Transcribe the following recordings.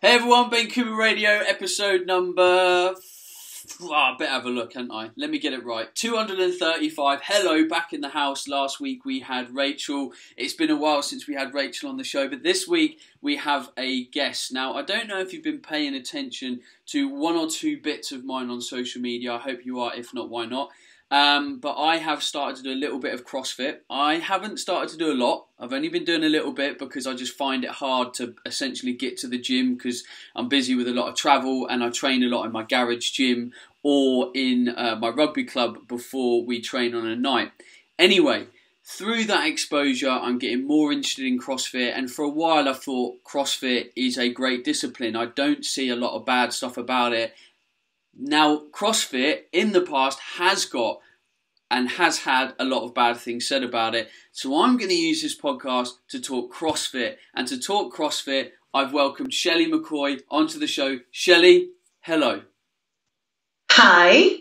Hey everyone, Ben Cooper Radio, episode number... I better have a look, hadn't I? Let me get it right. 235. Hello, back in the house. Last week we had Rachel. It's been a while since we had Rachel on the show, but this week we have a guest. Now, I don't know if you've been paying attention to one or two bits of mine on social media. I hope you are. If not, why not? But I have started to do a little bit of CrossFit. I haven't started to do a lot. I've only been doing a little bit because I just find it hard to essentially get to the gym because I'm busy with a lot of travel and I train a lot in my garage gym or in my rugby club before we train on a night. Anyway, through that exposure, I'm getting more interested in CrossFit, and for a while I thought CrossFit is a great discipline. I don't see a lot of bad stuff about it. Now, CrossFit in the past has got and has had a lot of bad things said about it. So I'm going to use this podcast to talk CrossFit. And to talk CrossFit, I've welcomed Sheli McCoy onto the show. Sheli, hello. Hi.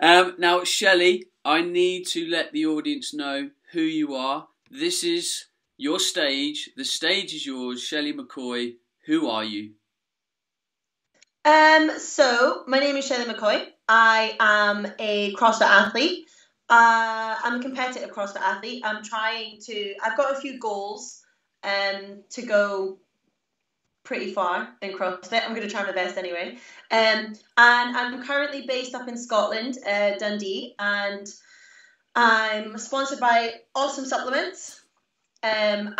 Now, Sheli, I need to let the audience know who you are. This is your stage. The stage is yours. Sheli McCoy, who are you? So my name is Sheli McCoy. I am a CrossFit athlete. I'm a competitive CrossFit athlete. I've got a few goals to go pretty far in CrossFit. I'm going to try my best anyway. And I'm currently based up in Scotland, Dundee, and I'm sponsored by Awesome Supplements. And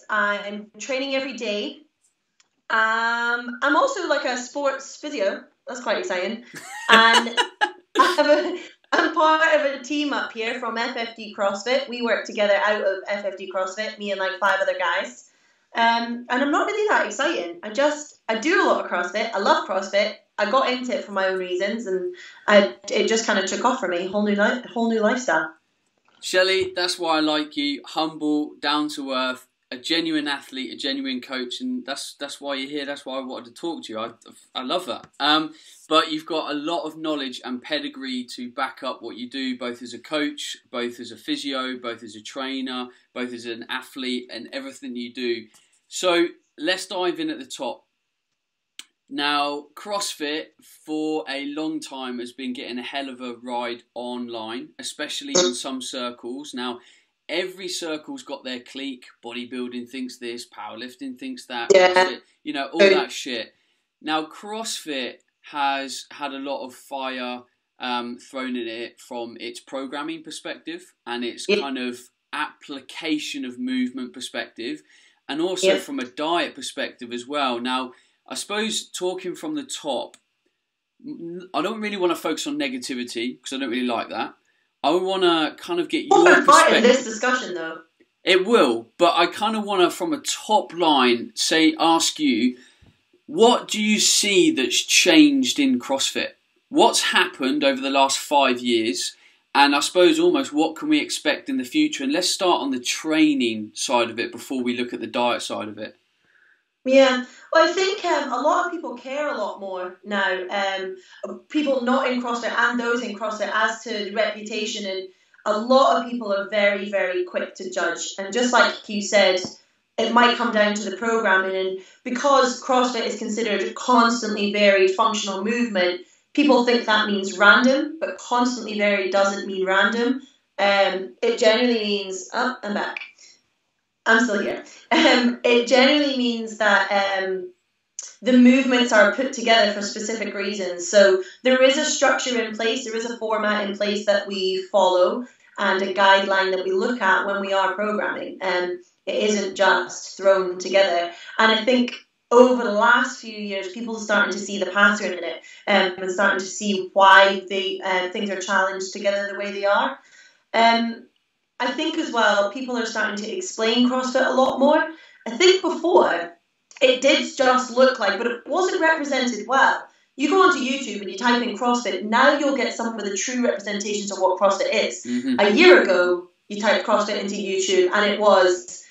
I'm training every day. I'm also like a sports physio. That's quite exciting. And I'm part of a team up here from FFD CrossFit. We work together out of FFD CrossFit, me and like 5 other guys. And I'm not really that exciting. I do a lot of CrossFit. I love CrossFit. I got into it for my own reasons, and it just kind of took off for me. Whole new lifestyle. Sheli, that's why I like you. Humble, down to earth. A genuine athlete, a genuine coach, and that's why you're here. That's why I wanted to talk to you. I love that. But you've got a lot of knowledge and pedigree to back up what you do, both as a coach, both as a physio, both as a trainer, both as an athlete, and everything you do. So let's dive in at the top. Now, CrossFit for a long time has been getting a hell of a ride online, especially in some circles. Now, every circle's got their clique. Bodybuilding thinks this, powerlifting thinks that, Yeah. all that shit. Now, CrossFit has had a lot of fire thrown in it from its programming perspective and its kind of application of movement perspective, and also from a diet perspective as well. Now, I suppose talking from the top, I don't really want to focus on negativity because I don't really like that. I want to kind of get your perspective. Part of this discussion, though. It will, but I kind of want to, from a top line, ask you, what do you see that's changed in CrossFit? What's happened over the last 5 years? And I suppose almost what can we expect in the future? And let's start on the training side of it before we look at the diet side of it. Yeah, well, I think a lot of people care a lot more now. People not in CrossFit and those in CrossFit as to the reputation, and a lot of people are very, very quick to judge. And just like you said, it might come down to the programming, and because CrossFit is considered constantly varied functional movement, people think that means random, but constantly varied doesn't mean random. It generally means, I'm back. I'm still here. It generally means that the movements are put together for specific reasons. So there is a structure in place, there is a format in place that we follow and a guideline that we look at when we are programming. It isn't just thrown together. And I think over the last few years, people are starting to see the pattern in it and starting to see why things are challenged together the way they are. I think as well, people are starting to explain CrossFit a lot more. I think before, it did just look like, but it wasn't represented well. You go onto YouTube and you type in CrossFit, now you'll get some of the true representations of what CrossFit is. Mm-hmm. A year ago, you typed CrossFit into YouTube and it was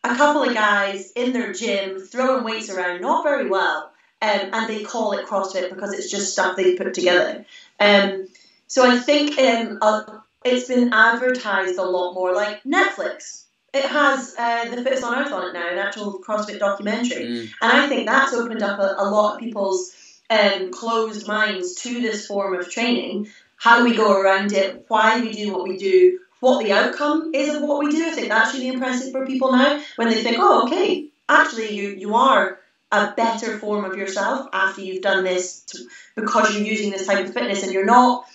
a couple of guys in their gym throwing weights around, not very well, and they call it CrossFit because it's just stuff they put together. So I think it's been advertised a lot more, like Netflix. It has the Fittest on Earth on it now, an actual CrossFit documentary. And I think that's opened up a lot of people's closed minds to this form of training, how we go around it, why we do what we do, what the outcome is of what we do. I think that's really impressive for people now when they think, oh, okay, actually you are a better form of yourself after you've done this because you're using this type of fitness, and you're not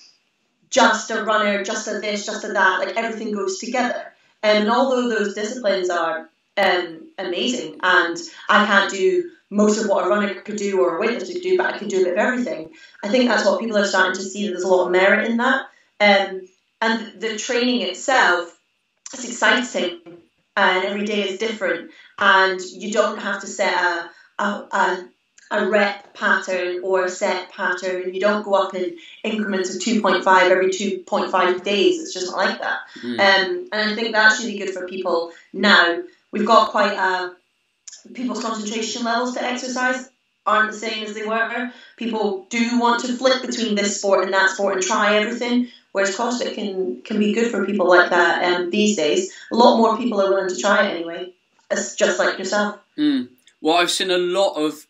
just a runner, just a this, just a that, like everything goes together. And although those disciplines are amazing, and I can't do most of what a runner could do or a weightlifter could do, but I can do a bit of everything, I think that's what people are starting to see, that there's a lot of merit in that. And the training itself is exciting, and every day is different, and you don't have to set a rep pattern or a set pattern, and you don't go up in increments of 2.5 every 2.5 days. It's just not like that. And I think that's really good for people now. We've got quite people's concentration levels to exercise aren't the same as they were. People do want to flip between this sport and that sport and try everything, whereas CrossFit can be good for people like that these days. A lot more people are willing to try it anyway. It's just like yourself. Well, I've seen a lot of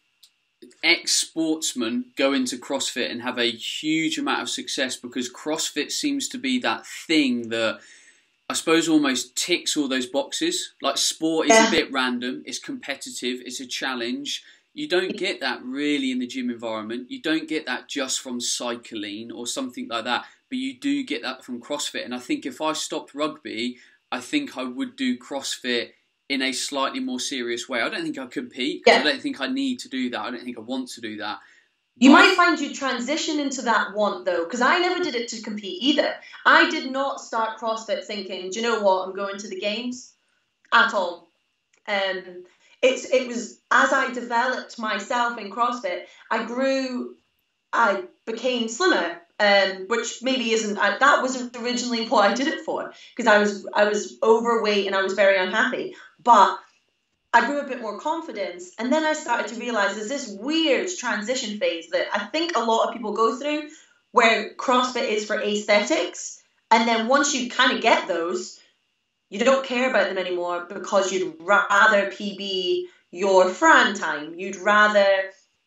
ex-sportsmen go into CrossFit and have a huge amount of success, because CrossFit seems to be that thing that I suppose almost ticks all those boxes. Like, sport is a bit random, it's competitive, it's a challenge. You don't get that really in the gym environment. You don't get that just from cycling or something like that, but you do get that from CrossFit. And I think if I stopped rugby, I think I would do CrossFit in a slightly more serious way. I don't think I compete. I don't think I need to do that. I don't think I want to do that. You might find you transition into that want, though, because I never did it to compete either. I did not start CrossFit thinking, do you know what, I'm going to the games at all. It was as I developed myself in CrossFit, I became slimmer, which maybe isn't, that wasn't originally what I did it for, because I was overweight and I was very unhappy. But I grew a bit more confidence, and then I started to realize there's this weird transition phase that I think a lot of people go through, where CrossFit is for aesthetics, and then once you kind of get those, you don't care about them anymore, because you'd rather PB your Fran time, you'd rather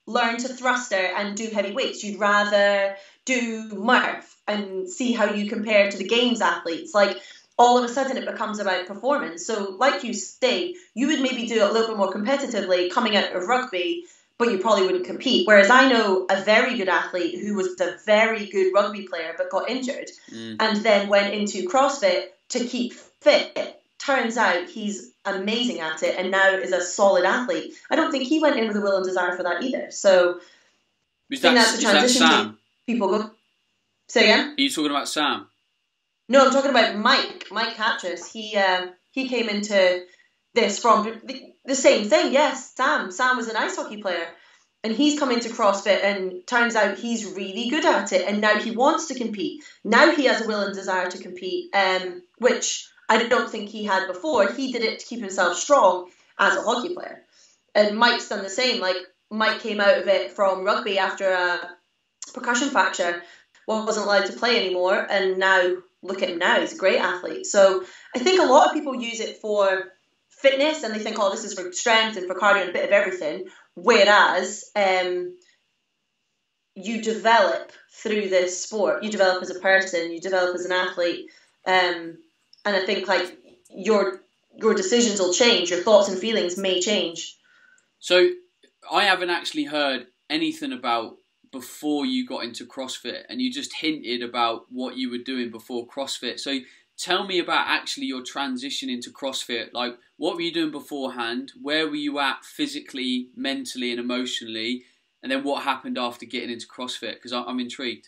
learn to thruster and do heavy weights, you'd rather do Murph and see how you compare to the games athletes. Like, all of a sudden it becomes about performance. So like you say, you would maybe do it a little bit more competitively coming out of rugby, but you probably wouldn't compete. Whereas I know a very good athlete who was a very good rugby player but got injured and then went into CrossFit to keep fit. Turns out he's amazing at it and now is a solid athlete. I don't think he went in with a will and desire for that either. So I think that's the transition Sam? People go. Say again? Are you talking about Sam? No, I'm talking about Mike Hatchis. He came into this from the same thing. Yes, Sam was an ice hockey player, and he's come into CrossFit, and turns out he's really good at it, and now he wants to compete. Now he has a will and desire to compete, which I don't think he had before. He did it to keep himself strong as a hockey player, and Mike's done the same. Like, Mike came out of it from rugby after a percussion fracture, wasn't allowed to play anymore, and now look at him now, he's a great athlete. So I think a lot of people use it for fitness, and they think, oh, this is for strength and for cardio and a bit of everything, whereas you develop through this sport, you develop as a person, you develop as an athlete, and I think, like, your decisions will change, your thoughts and feelings may change. So I haven't actually heard anything about before you got into CrossFit, and you just hinted about what you were doing before CrossFit. So tell me about actually your transition into CrossFit. Like, what were you doing beforehand? Where were you at physically, mentally and emotionally? And then what happened after getting into CrossFit? Because I'm intrigued.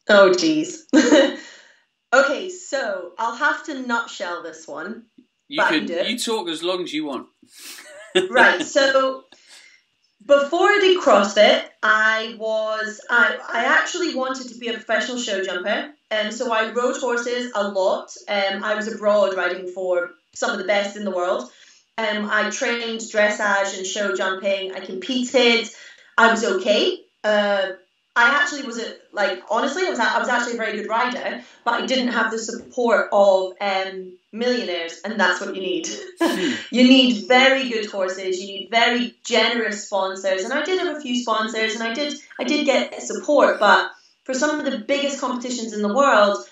Oh, geez. Okay, so I'll have to nutshell this one. You talk as long as you want. Right, so before I did CrossFit, I actually wanted to be a professional show jumper. So I rode horses a lot. I was abroad riding for some of the best in the world. I trained dressage and show jumping. I competed. I was okay. I actually was honestly, I was actually a very good rider, but I didn't have the support of millionaires, and that's what you need. You need very good horses. You need very generous sponsors, and I did have a few sponsors, and I did get support. But for some of the biggest competitions in the world,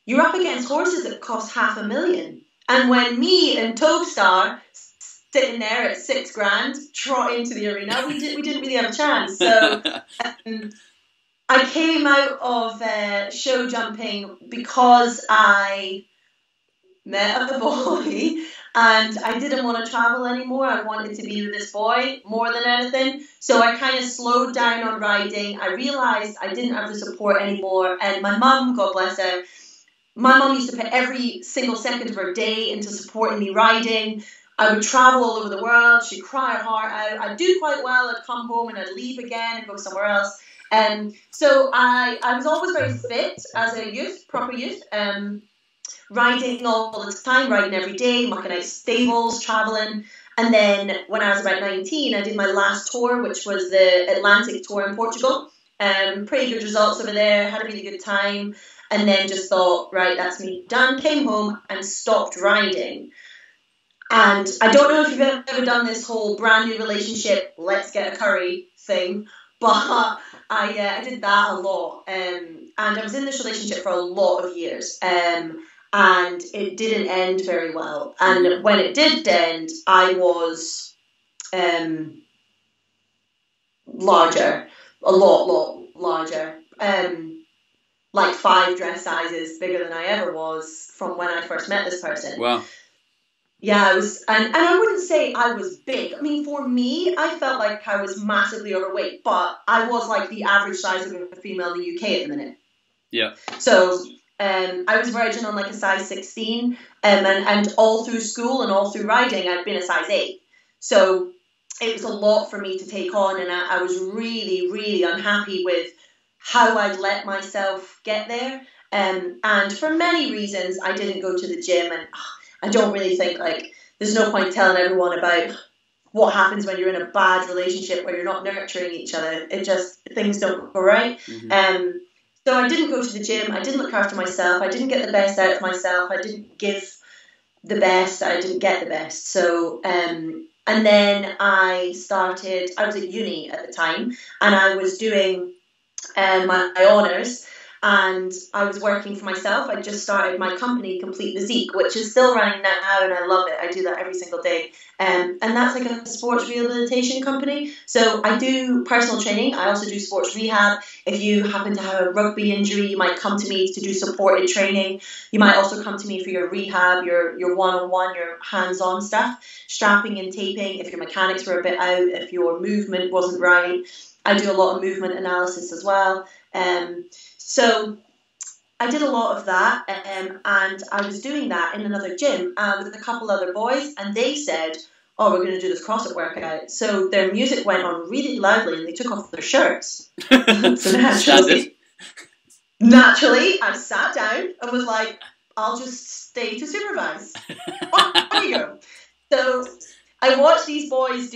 you're up against horses that cost $500,000. And when me and Togstar sitting there at $6,000 trot into the arena, we didn't really have a chance. So. I came out of show jumping because I met a boy and I didn't want to travel anymore. I wanted to be with this boy more than anything. So I kind of slowed down on riding. I realised I didn't have the support anymore. And my mum, God bless her, my mum used to put every single second of her day into supporting me riding. I would travel all over the world. She'd cry her heart out. I'd do quite well. I'd come home and I'd leave again and go somewhere else. So I was always very fit as a youth, proper youth, riding all the time, riding every day, mucking out stables, traveling. And then when I was about 19, I did my last tour, which was the Atlantic tour in Portugal. Pretty good results over there, had a really good time. And then just thought, right, that's me done. Came home and stopped riding. And I don't know if you've ever done this whole brand new relationship, let's get a curry thing. But I did that a lot, and I was in this relationship for a lot of years, and it didn't end very well. And when it did end, I was larger, a lot larger, like 5 dress sizes bigger than I ever was from when I first met this person. Wow. Yeah, I was, and I wouldn't say I was big. I mean, for me, I felt like I was massively overweight, but I was like the average size of a female in the UK at the minute. Yeah. So, I was verging on like a size 16, and all through school and all through riding, I'd been a size 8. So it was a lot for me to take on, and I was really, really unhappy with how I'd let myself get there. And for many reasons, I didn't go to the gym, and I don't really think, like, there's no point telling everyone about what happens when you're in a bad relationship where you're not nurturing each other. It just, things don't go right. Mm-hmm. So I didn't go to the gym. I didn't look after myself. I didn't get the best out of myself. I didn't give the best. I didn't get the best. So, and then I was at uni at the time, and I was doing my honours. And I was working for myself. I just started my company, Complete Physique, which is still running now, and I love it. I do that every single day. And that's like a sports rehabilitation company. So I do personal training. I also do sports rehab. If you happen to have a rugby injury, you might come to me to do supported training. You might also come to me for your rehab, your one-on-one, your hands-on stuff, strapping and taping, if your mechanics were a bit out, if your movement wasn't right. I do a lot of movement analysis as well. So I did a lot of that, and I was doing that in another gym with a couple other boys, and they said, oh, we're going to do this CrossFit workout. So their music went on really loudly, and they took off their shirts. So naturally, I sat down and was like, I'll just stay to supervise. There you go. So I watched these boys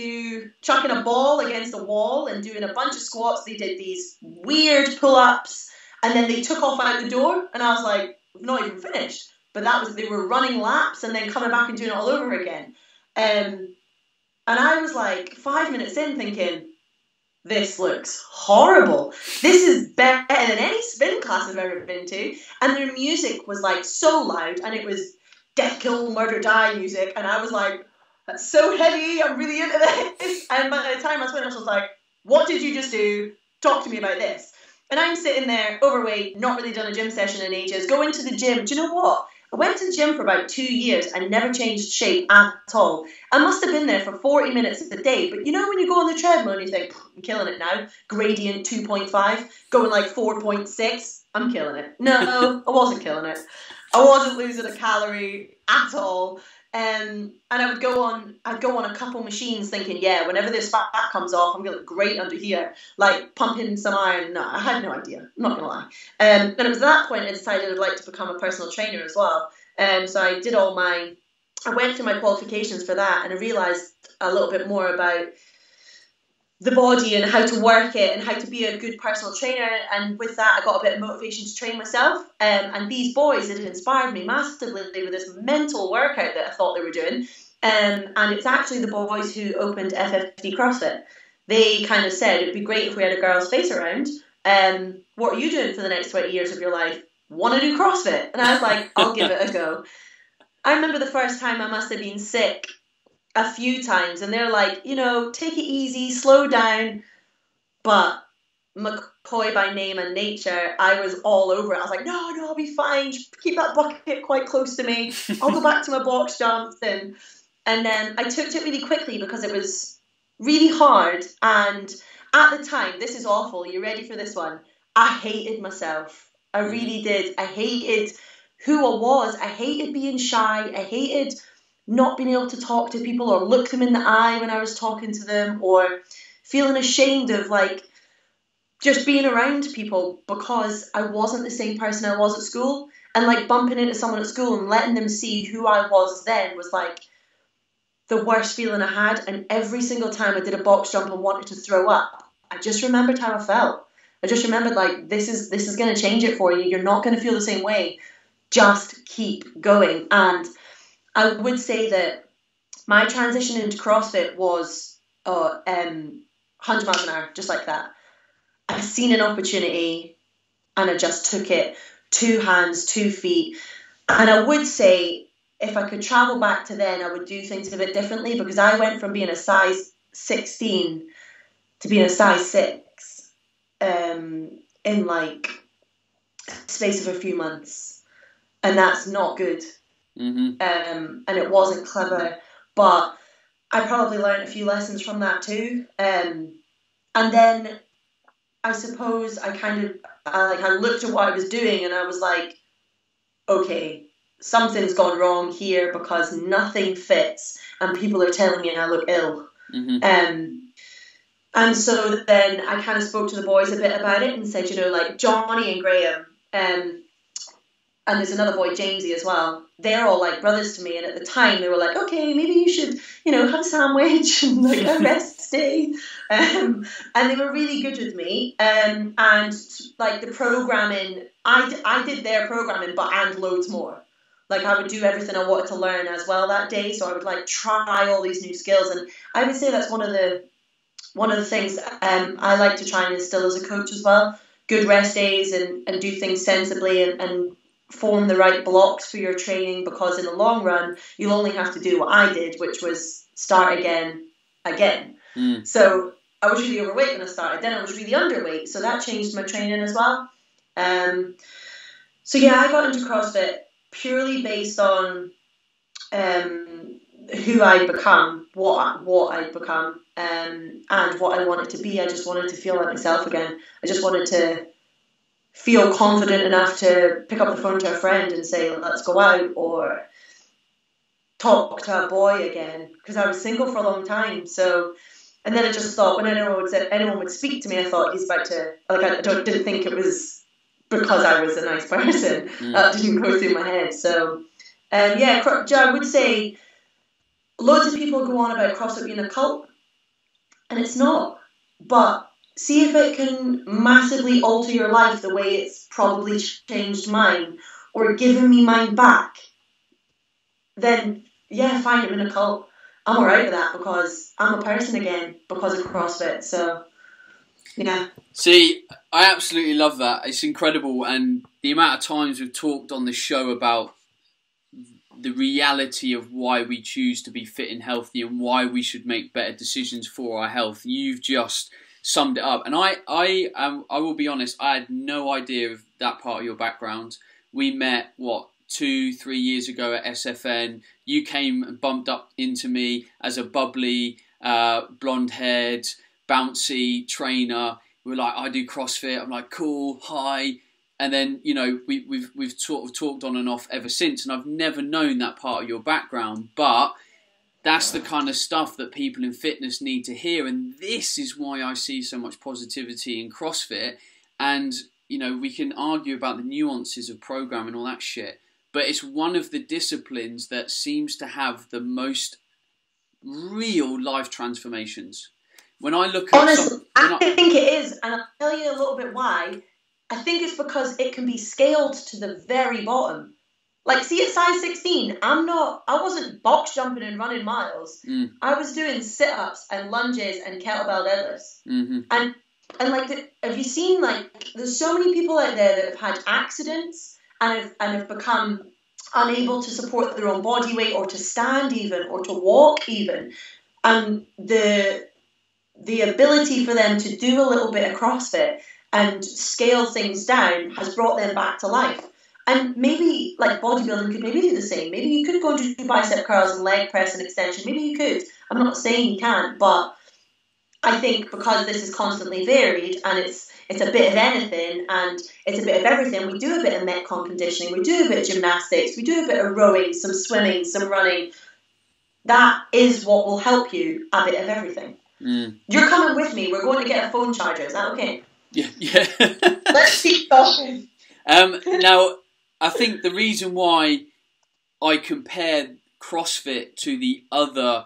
chucking a ball against a wall and doing a bunch of squats. They did these weird pull-ups. And then they took off out the door, and I was like, we've not even finished. But they were running laps and then coming back and doing it all over again. And I was like 5 minutes in thinking, this looks horrible. This is better than any spin class I've ever been to. And their music was like so loud, and it was death, kill, murder, die music. And I was like, that's so heavy. I'm really into this. And by the time I was finished, I was like, what did you just do? Talk to me about this. And I'm sitting there, overweight, not really done a gym session in ages, going to the gym. Do you know what? I went to the gym for about 2 years and never changed shape at all. I must have been there for 40 minutes a day. But you know when you go on the treadmill and you think, I'm killing it now, gradient 2.5, going like 4.6, I'm killing it. No, I wasn't killing it. I wasn't losing a calorie at all. And I'd go on a couple machines thinking, yeah, whenever this fat comes off, I'm going to look great under here, like pumping some iron. No, I had no idea. I'm not going to lie. And it was at that point I decided I'd like to become a personal trainer as well. So I went through my qualifications for that, and I realized a little bit more about the body and how to work it and how to be a good personal trainer. And with that, I got a bit of motivation to train myself. And these boys had inspired me massively with this mental workout that I thought they were doing. And it's actually the boys who opened FFD CrossFit. They kind of said, it'd be great if we had a girl's face around. What are you doing for the next 20 years of your life? Want to do CrossFit? And I was like, I'll give it a go. I remember the first time I must have been sick a few times, and they're like, you know, take it easy, slow down. But McCoy by name and nature, I was all over it. I was like, no, I'll be fine. Just keep that bucket quite close to me. I'll go back to my box jumps. And then I took to it really quickly because it was really hard. And at the time, this is awful. You ready for this one? I hated myself. I really did. I hated who I was. I hated being shy. I hated not being able to talk to people or look them in the eye when I was talking to them, or feeling ashamed of like just being around people because I wasn't the same person I was at school. And like bumping into someone at school and letting them see who I was then was like the worst feeling I had. And every single time I did a box jump and wanted to throw up, I just remembered how I felt. I just remembered like, this is going to change it for you. You're not going to feel the same way. Just keep going. And I would say that my transition into CrossFit was 100 miles an hour, just like that. I seen an opportunity and I just took it. 2 hands, 2 feet. And I would say if I could travel back to then, I would do things a bit differently, because I went from being a size 16 to being a size 6 in like space of a few months. And that's not good. And it wasn't clever, but I probably learned a few lessons from that too. And then I suppose I looked at what I was doing and I was like, okay, something's gone wrong here because nothing fits and people are telling me I look ill. And so then I kind of spoke to the boys a bit about it and said, you know, like Johnny and Graham, and there's another boy, Jamesy, as well. They're all like brothers to me. And at the time, they were like, okay, maybe you should, you know, have a sandwich and like a rest day. And they were really good with me. And like the programming, I did their programming, and loads more. Like I would do everything I wanted to learn as well that day. So I would like try all these new skills. And I would say that's one of the things I like to try and instill as a coach as well. Good rest days and do things sensibly and form the right blocks for your training, because in the long run you'll only have to do what I did, which was start again. So I was really overweight when I started, then I was really underweight, so that changed my training as well. So yeah, I got into CrossFit purely based on who I'd become, what I'd become, and what I wanted to be. I just wanted to feel like myself again. I just wanted to feel confident enough to pick up the phone to a friend and say, let's go out, or talk to a boy again, because I was single for a long time. So, and then I just thought, when anyone would speak to me, I thought he's about to, like, didn't think it was because I was a nice person. That didn't go through my head. So, yeah, I would say loads of people go on about CrossFit being a cult, and it's not. But see if it can massively alter your life the way it's probably changed mine, or given me mine back. Then, yeah, fine, I'm in a cult. I'm alright with that because I'm a person again because of CrossFit. So, yeah. See, I absolutely love that. It's incredible. And the amount of times we've talked on the show about the reality of why we choose to be fit and healthy and why we should make better decisions for our health. You've just summed it up. And I will be honest, I had no idea of that part of your background. We met, 2-3 years ago at SFN. You came and bumped up into me as a bubbly, blonde-haired, bouncy trainer. We were like, I do CrossFit. I'm like, cool, hi. And then, you know, we've sort of talked on and off ever since. And I've never known that part of your background. But that's the kind of stuff that people in fitness need to hear. And this is why I see so much positivity in CrossFit. And, you know, we can argue about the nuances of programming and all that shit. But it's one of the disciplines that seems to have the most real life transformations. When I look at honestly, I think it is, and I'll tell you a little bit why. I think it's because it can be scaled to the very bottom. Like, see, at size 16, I wasn't box jumping and running miles. I was doing sit-ups and lunges and kettlebell deadlifts. Mm-hmm. And like, have you seen, like, there's so many people out there that have had accidents and have become unable to support their own body weight, or to stand even, or to walk even. And the ability for them to do a little bit of CrossFit and scale things down has brought them back to life. And maybe, like, bodybuilding could maybe do the same. Maybe you could go and do bicep curls and leg press and extension. Maybe you could. I'm not saying you can't, but I think because this is constantly varied, and it's a bit of anything and it's a bit of everything. We do a bit of Metcon conditioning. We do a bit of gymnastics. We do a bit of rowing, some swimming, some running. That is what will help you, a bit of everything. You're coming with me. We're going to get a phone charger. Is that okay? Yeah. Let's keep talking. Now, I think the reason why I compare CrossFit to the other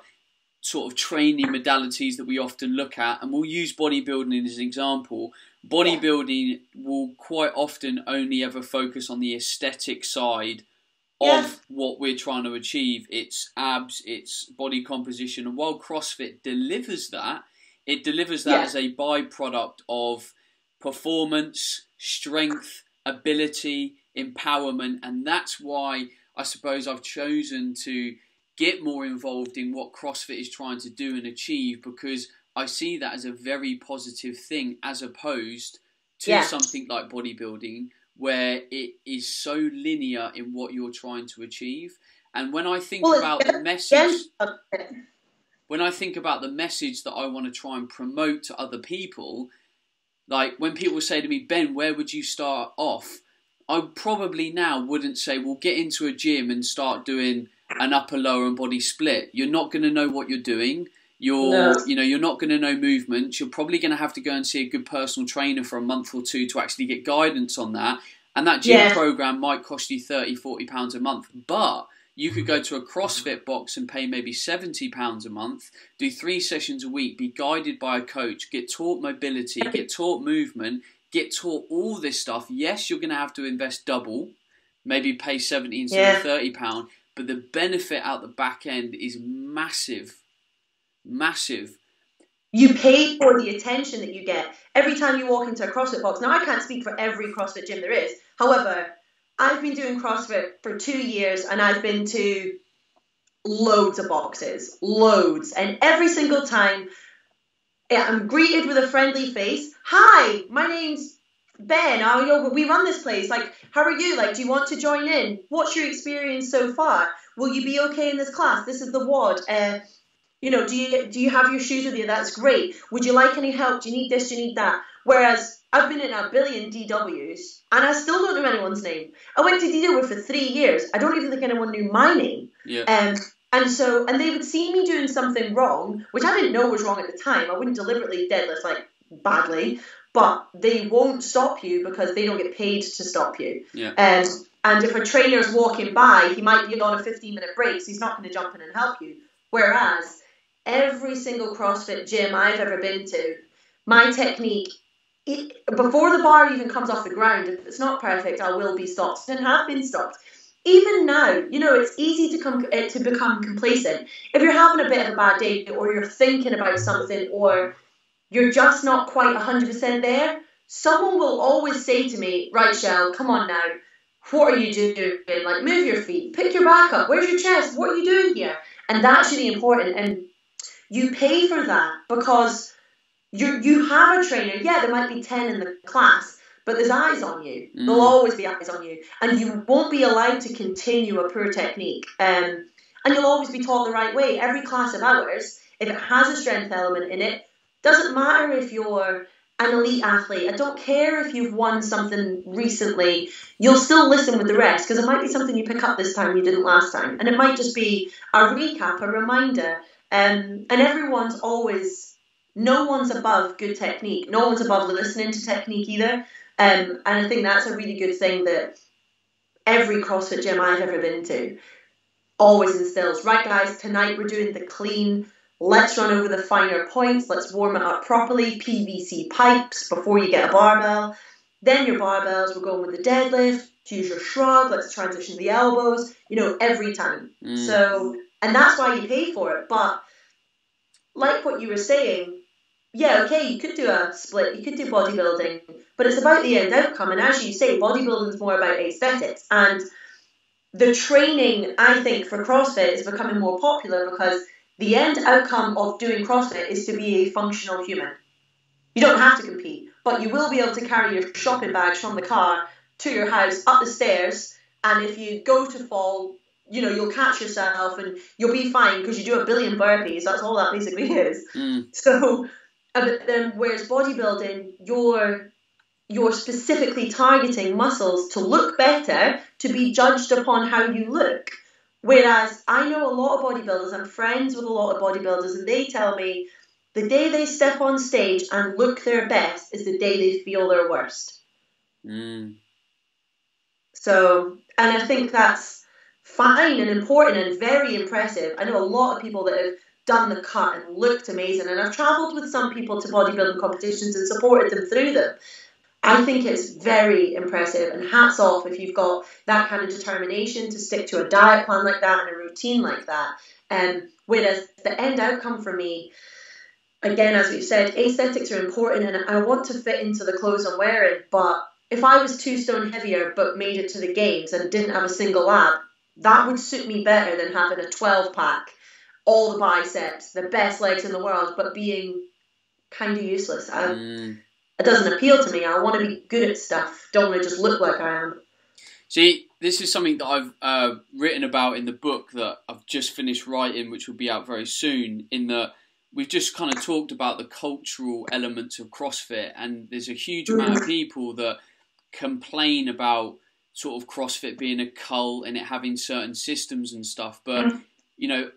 sort of training modalities that we often look at, and we'll use bodybuilding as an example. Bodybuilding will quite often only ever focus on the aesthetic side of what we're trying to achieve. It's abs, it's body composition. And while CrossFit delivers that, it delivers that as a byproduct of performance, strength, ability, empowerment. And that's why I suppose I've chosen to get more involved in what CrossFit is trying to do and achieve, because I see that as a very positive thing, as opposed to something like bodybuilding, where it is so linear in what you're trying to achieve. And when I think about the message, when I think about the message that I want to try and promote to other people, like when people say to me, Ben, where would you start off? I probably now wouldn't say, well, get into a gym and start doing an upper, lower and body split. You're not going to know what you're doing. You're not going to know movements. You're probably going to have to go and see a good personal trainer for a month or two to actually get guidance on that. And that gym program might cost you £30, £40 a month. But you could go to a CrossFit box and pay maybe £70 a month, do 3 sessions a week, be guided by a coach, get taught mobility, get taught movement, get taught all this stuff. Yes, you're going to have to invest double, maybe pay £70 instead of £30, but the benefit out the back end is massive. Massive. You pay for the attention that you get every time you walk into a CrossFit box. Now, I can't speak for every CrossFit gym there is. However, I've been doing CrossFit for 2 years and I've been to loads of boxes. Loads. And every single time I'm greeted with a friendly face. Hi, my name's Ben. We run this place. Like, how are you? Like, do you want to join in? What's your experience so far? Will you be okay in this class? This is the WOD. Do you have your shoes with you? That's great. Would you like any help? Do you need this? Do you need that? Whereas I've been in a billion DWs and I still don't know anyone's name. I went to DW for 3 years. I don't even think anyone knew my name. Yeah. And they would see me doing something wrong, which I didn't know was wrong at the time. I wouldn't deliberately deadlift like badly, but they won't stop you because they don't get paid to stop you. Yeah. And if a trainer's walking by, he might be on a 15-minute break, so he's not going to jump in and help you. Whereas every single CrossFit gym I've ever been to, my technique, before the bar even comes off the ground, if it's not perfect, I will be stopped and have been stopped. Even now, it's easy to become complacent. If you're having a bit of a bad day, or you're thinking about something, or you're just not quite 100% there, someone will always say to me, right, Shell, come on now, what are you doing? Like, move your feet, pick your back up, where's your chest, what are you doing here? And that's really important. And you pay for that because you have a trainer. Yeah, there might be 10 in the class, but there's eyes on you. There'll always be eyes on you. And you won't be allowed to continue a poor technique. And you'll always be taught the right way. Every class of ours, if it has a strength element in it, doesn't matter if you're an elite athlete. I don't care if you've won something recently. You'll still listen with the rest because it might be something you pick up this time you didn't last time. And it might just be a recap, a reminder. And everyone's always, no one's above good technique. No one's above listening to technique either. And I think that's a really good thing that every CrossFit gym I've ever been to always instills. Right, guys, tonight we're doing the clean let's run over the finer points, let's warm it up properly, PVC pipes before you get a barbell. Then your barbells, we're going with the deadlift, use your shrug, let's transition the elbows, every time. So, and that's why you pay for it. But like what you were saying, yeah, okay, you could do a split, you could do bodybuilding, but it's about the end outcome. And as you say, bodybuilding is more about aesthetics. And the training, I think, for CrossFit is becoming more popular because the end outcome of doing CrossFit is to be a functional human. You don't have to compete, but you will be able to carry your shopping bags from the car to your house, up the stairs, and if you go to fall, you'll catch yourself and you'll be fine because you do 1 billion burpees. That's all that basically is. So, but then whereas bodybuilding, you're specifically targeting muscles to look better, to be judged upon how you look. Whereas I know a lot of bodybuilders, I'm friends with a lot of bodybuilders, and they tell me the day they step on stage and look their best is the day they feel their worst. So, and I think that's fine and important and very impressive. I know a lot of people that have done the cut and looked amazing, and I've travelled with some people to bodybuilding competitions and supported them through them. I think it's very impressive, and hats off if you've got that kind of determination to stick to a diet plan like that and a routine like that. Whereas the end outcome for me, again, as we've said, aesthetics are important, and I want to fit into the clothes I'm wearing. But if I was 2 stone heavier but made it to the games and didn't have a single ab, that would suit me better than having a 12-pack, all the biceps, the best legs in the world, but being kind of useless. It doesn't appeal to me. I want to be good at stuff. Don't want to just look like I am. See, this is something that I've written about in the book that I've just finished writing, which will be out very soon, in that we've just kind of talked about the cultural elements of CrossFit, and there's a huge amount of people that complain about sort of CrossFit being a cult and it having certain systems and stuff. But,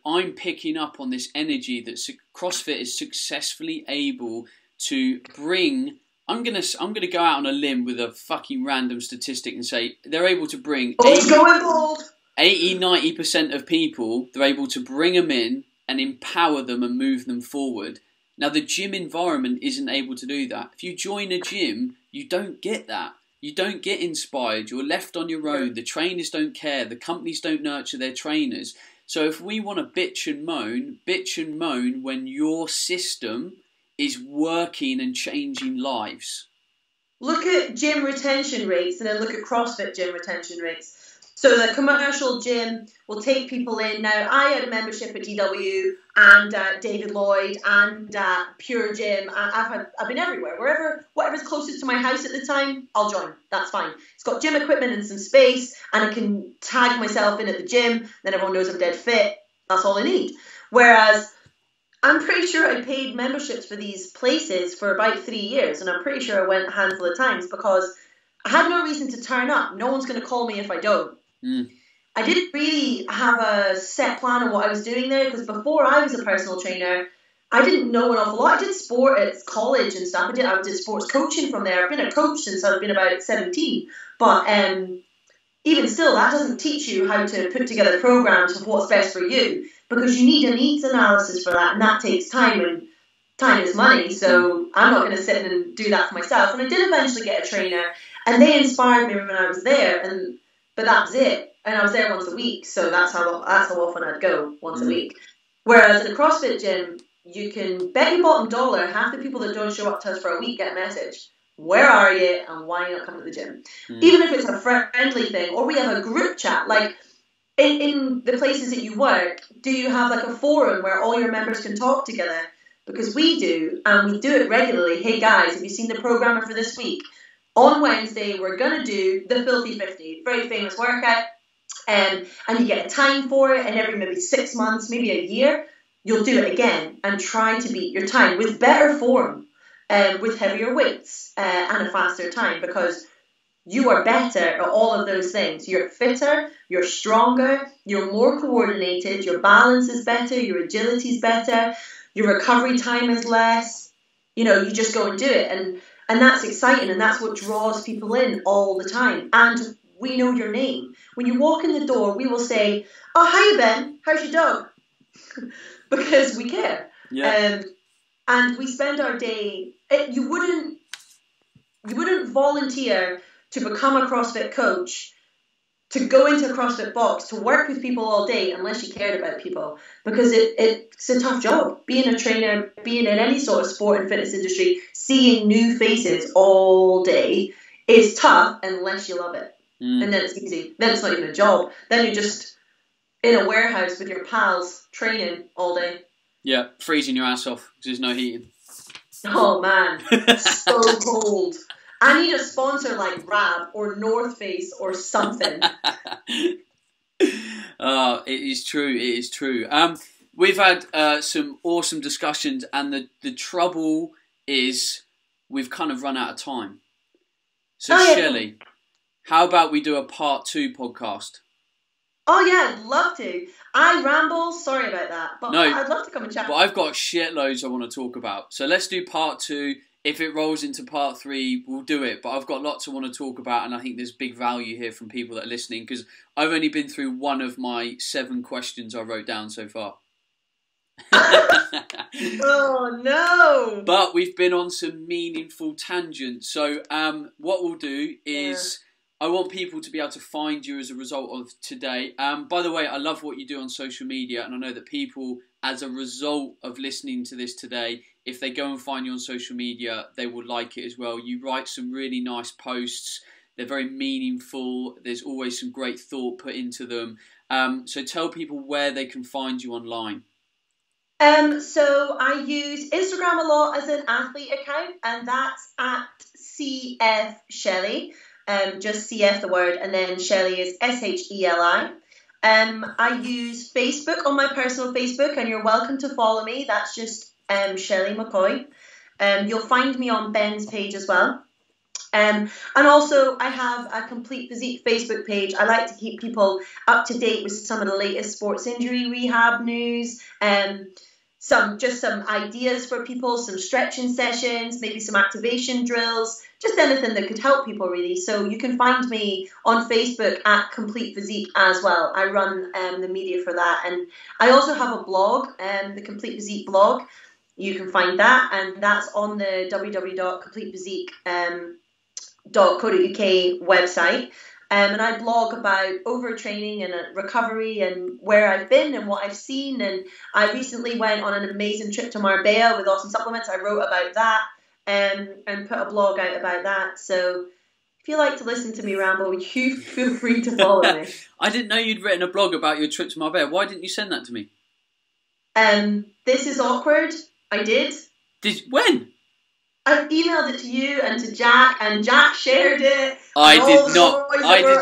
I'm picking up on this energy that CrossFit is successfully able to bring. I'm gonna go out on a limb with a fucking random statistic and say they're able to bring 80-90% of people. They're able to bring them in and empower them and move them forward. Now the gym environment isn't able to do that. If you join a gym, you don't get that. You don't get inspired. You're left on your own. The trainers don't care. The companies don't nurture their trainers. So if we want to bitch and moan when your system is working and changing lives. Look at gym retention rates and then look at CrossFit gym retention rates. So the commercial gym will take people in. Now, I had a membership at DW and David Lloyd and Pure Gym. I've been everywhere. Whatever's closest to my house at the time, I'll join. That's fine. It's got gym equipment and some space, and I can tag myself in at the gym. Then everyone knows I'm dead fit. That's all I need. Whereas I'm pretty sure I paid memberships for these places for about 3 years, and I'm pretty sure I went a handful of times because I had no reason to turn up. No one's going to call me if I don't. I didn't really have a set plan on what I was doing there because before I was a personal trainer, I didn't know an awful lot. I did sport at college and stuff. I did sports coaching from there. I've been a coach since I've been about 17. But even still, that doesn't teach you how to put together programs of what's best for you, because you need a needs analysis for that, and that takes time, and time is money. So I'm not going to sit and do that for myself. And I did eventually get a trainer, and they inspired me when I was there, but that was it. And I was there once a week, so that's how often I'd go, once a week. Whereas in a CrossFit gym, you can bet your bottom dollar half the people that don't show up to us for a week get a message. Where are you, and why are you not coming to the gym? Even if it's a friendly thing, or we have a group chat, like in the places that you work, do you have like a forum where all your members can talk together? Because we do, and we do it regularly. Hey guys, have you seen the programmer for this week? On Wednesday, we're going to do the Filthy 50, very famous workout, and you get a time for it, and every maybe 6 months, maybe a year, you'll do it again and try to beat your time with better form, with heavier weights and a faster time, because you are better at all of those things. You're fitter, you're stronger, you're more coordinated, your balance is better, your agility is better, your recovery time is less. You just go and do it. And that's exciting, and that's what draws people in all the time. And we know your name. When you walk in the door, we will say, "Oh, hiya, Ben. How's your dog?" Because we care. Yeah. And we spend our day. You wouldn't volunteer to become a CrossFit coach, to go into a CrossFit box, to work with people all day unless you cared about people, because it's a tough job. Being a trainer, being in any sort of sport and fitness industry, seeing new faces all day is tough unless you love it. And then it's easy. Then it's not even a job. Then you're just in a warehouse with your pals training all day. Yeah, freezing your ass off because there's no heating. Oh man, so cold. I need a sponsor like Rab or North Face or something. It is true. It is true. We've had some awesome discussions, and the trouble is we've kind of run out of time. So, Sheli, how about we do a part 2 podcast? Oh yeah, I'd love to. I ramble, sorry about that, but no, I'd love to come and chat. But I've got shitloads I want to talk about. So let's do part 2. If it rolls into part 3, we'll do it. But I've got lots I want to talk about, and I think there's big value here from people that are listening, because I've only been through one of my 7 questions I wrote down so far. Oh no! But we've been on some meaningful tangents. So what we'll do is... I want people to be able to find you as a result of today. By the way, I love what you do on social media, and I know that people, as a result of listening to this today, if they go and find you on social media, they will like it as well. You write some really nice posts. They're very meaningful. There's always some great thought put into them. So tell people where they can find you online. So I use Instagram a lot as an athlete account, and that's at CF Sheli. Just CF the word, and then Sheli is SHELI. I use Facebook on my personal Facebook, and you're welcome to follow me. That's just Sheli McCoy. You'll find me on Ben's page as well. And also I have a Complete Physique Facebook page. I like to keep people up to date with some of the latest sports injury rehab news, some ideas for people, some stretching sessions, maybe some activation drills, just anything that could help people really. So you can find me on Facebook at Complete Physique as well. I run the media for that, and I also have a blog, the Complete Physique blog. You can find that, and that's on the www.completephysique.co.uk website. And I blog about overtraining and recovery and where I've been and what I've seen. And I recently went on an amazing trip to Marbella with awesome supplements. I wrote about that and put a blog out about that. So if you like to listen to me ramble, you feel free to follow me. I didn't know you'd written a blog about your trip to Marbella. Why didn't you send that to me? This is awkward. I did. When? I emailed it to you and to Jack, and Jack shared it. I did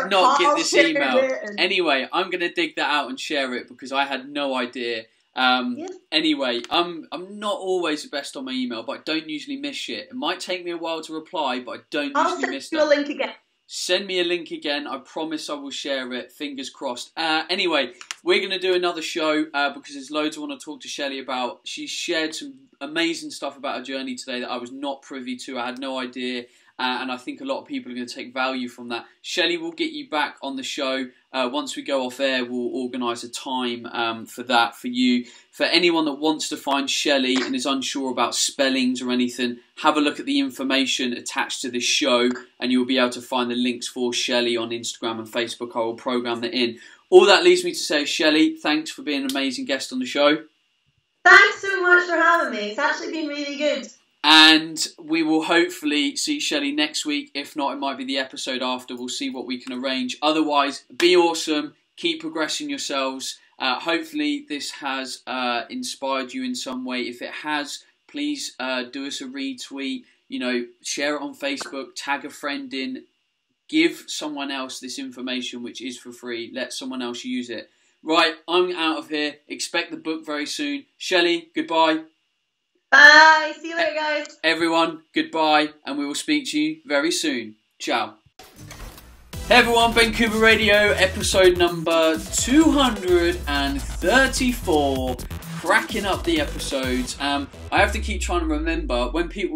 not get this email. Anyway, I'm going to dig that out and share it because I had no idea. Anyway, I'm not always the best on my email, but I don't usually miss shit. It might take me a while to reply, but I don't usually miss that. I'll send you a link again. Send me a link again. I promise I will share it. Fingers crossed. Anyway, we're going to do another show because there's loads I want to talk to Sheli about. She shared some amazing stuff about her journey today that I was not privy to. I had no idea. And I think a lot of people are going to take value from that. Sheli will get you back on the show. Once we go off air, we'll organise a time for that for you. For anyone that wants to find Sheli and is unsure about spellings or anything, have a look at the information attached to this show and you'll be able to find the links for Sheli on Instagram and Facebook. I will program that in. All that leaves me to say, Sheli, thanks for being an amazing guest on the show. Thanks so much for having me. It's actually been really good. And we will hopefully see Sheli next week. If not, it might be the episode after. We'll see what we can arrange. Otherwise, be awesome. Keep progressing yourselves. Hopefully, this has inspired you in some way. If it has, please do us a retweet. Share it on Facebook. Tag a friend in. Give someone else this information, which is for free. Let someone else use it. Right, I'm out of here. Expect the book very soon. Sheli, goodbye. Bye. See you later, guys. Everyone, goodbye, and we will speak to you very soon. Ciao. Hey everyone, Ben Cooper Radio, episode number 234. Cracking up the episodes. I have to keep trying to remember when people